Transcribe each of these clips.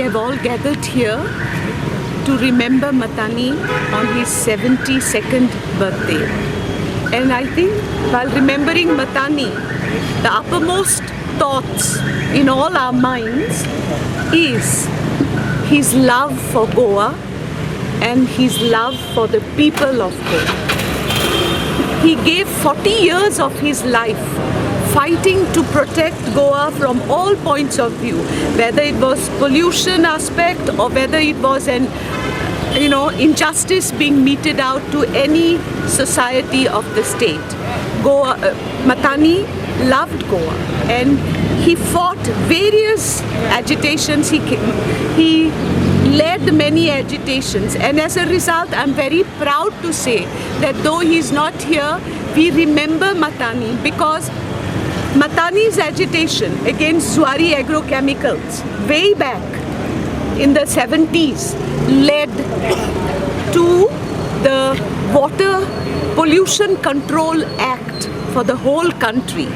have all gathered here to remember Matani on his 72nd birthday. And I think while remembering Matani, the uppermost thoughts in all our minds is his love for Goa and his love for the people of Goa. He gave 40 years of his life fighting to protect Goa from all points of view, whether it was pollution aspect or whether it was an injustice being meted out to any society of the state. Matani loved Goa and he fought various agitations. He led many agitations, and as a result I'm very proud to say that though he's not here, we remember Matani, because Matani's agitation against Zuari agrochemicals way back in the 70s led to the Water Pollution Control Act for the whole country.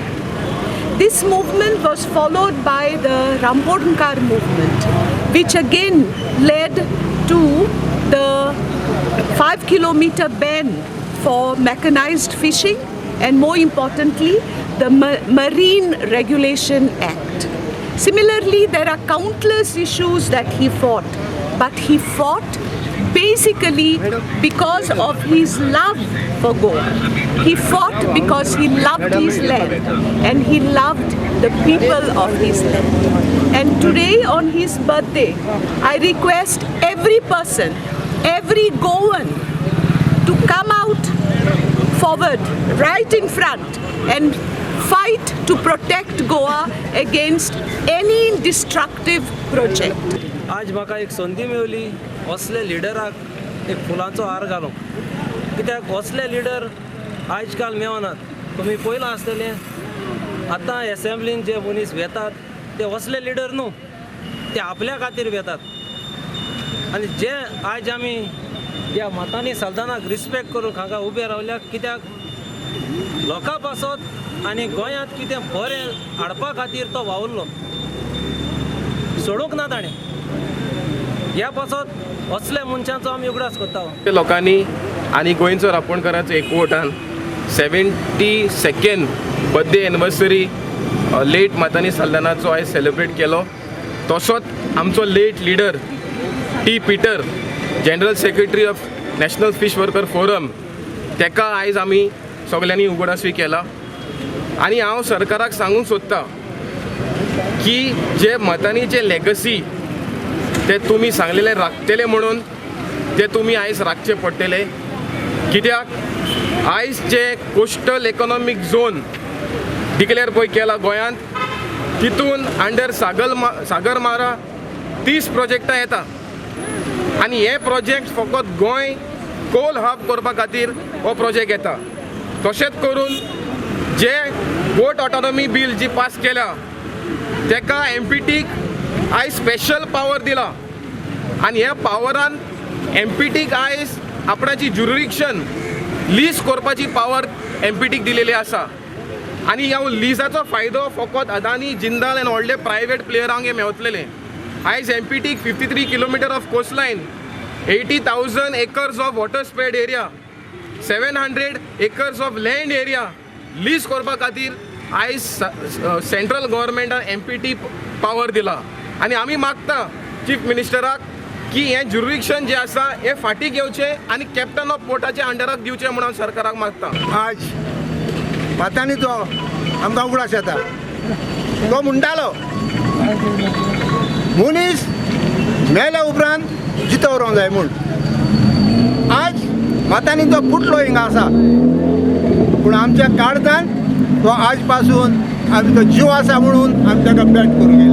This movement was followed by the Ramponkar movement, which again led to the 5-kilometer ban for mechanized fishing, and more importantly, the Marine Regulation Act. Similarly, there are countless issues that he fought, but he fought basically because of his love for Goa. He fought because he loved his land and he loved the people of his land. And today on his birthday, I request every person, every Goan to come out forward, right in front, and fight to protect Goa against any destructive project. आज म्हाका एक संदी मेवली असले लिडराक एक फुलांचो हार घालूंक, कित्याक असले लिडर आयज काल मेवनात. तुमी पयलां आसतलें, आतां एसेंब्लीन जे मनीस वेतात ते असले लिडर न्हू, ते आपल्या खातीर वेतात. आनी जे आयज आमी ह्या मतांनी सल्दानाक रिस्पेक्ट करूंक हांगा उबे रावल्यात, कित्याक लोकां पासत आनी गोंयांत कितें बरें हाडपा खातीर तो वावुरलो, सोडूंक ना ताणें. ह्या पासत असल्या मनशांचो आमी उगडास करता. लोकांनी आनी गोंयचो रांपोणकाराचो एकवटान 72nd बर्थडे एनिवर्सरी लेट मतानी सल्दानाचो आयज सेलिब्रेट केलो. तसोच आमचो लेट लिडर टी पिटर, general secretary of national fish worker forum, तेका आयज आमी सगळ्यांनी उगडासवी केला. आनी हांव सरकाराक सांगूंक सोदतां की जे मतांनीचे लेगसी ते तुमी सांगलेले राखतले म्हणून ते तुमी आयज राखचे पडटले. कित्याक आयज जे कोस्टल इकॉनॉमिक झोन डिक्लेअर पळय केला गोंयांत, तितून अंडर सागरमारा 30 प्रोजेक्टां येता. आनी हे प्रोजेक्ट फकत गोंय कोल हब करपा खातीर हो प्रोजेक्ट येता. तशेंच करून जे बोट ऑटोनॉमी बील जी पास केल्या तेका एमपीटीक आयज स्पेशल पावर दिला. आनी ह्या पावरान एमपीटीक आयज आपणाची ज्युरिडिक्शन लीज करपाची पावर एमपीटीक दिलेली आसा. आनी ह्या लिजाचो फायदो फकत अदानी, जिंदाल आनी व्हडले प्रायवेट प्लेयरांक हे मेवतलेले. आयज एमपीटीक 53 kilometre of coastline, 80,000 acres of water spread area, 700 acres of land area lease करपा खातीर आयज सेंट्रल गव्हर्मेंटान एमपीटी पावर दिला. आनी आमी मागता चीफ मिनिस्टराक की हें ज्युरिडिक्शन जें आसा हें फाटीं घेवचें आनी कॅप्टन ऑफ पोर्टाच्या अंडराक दिवचें म्हणून हांव सरकाराक मागता. आज मतांनी तो आमकां उगडास येता. तो म्हणटालो मनीस मेल्या उपरांत जितो व्रोंक जाय म्हूण. आज मतांनी तो फुटलो हिंगा आसा, पूण आमच्या काळजांत तो आज पासून आमी तो जीव आसा म्हणून आमी ताका भेट करूंक गेले.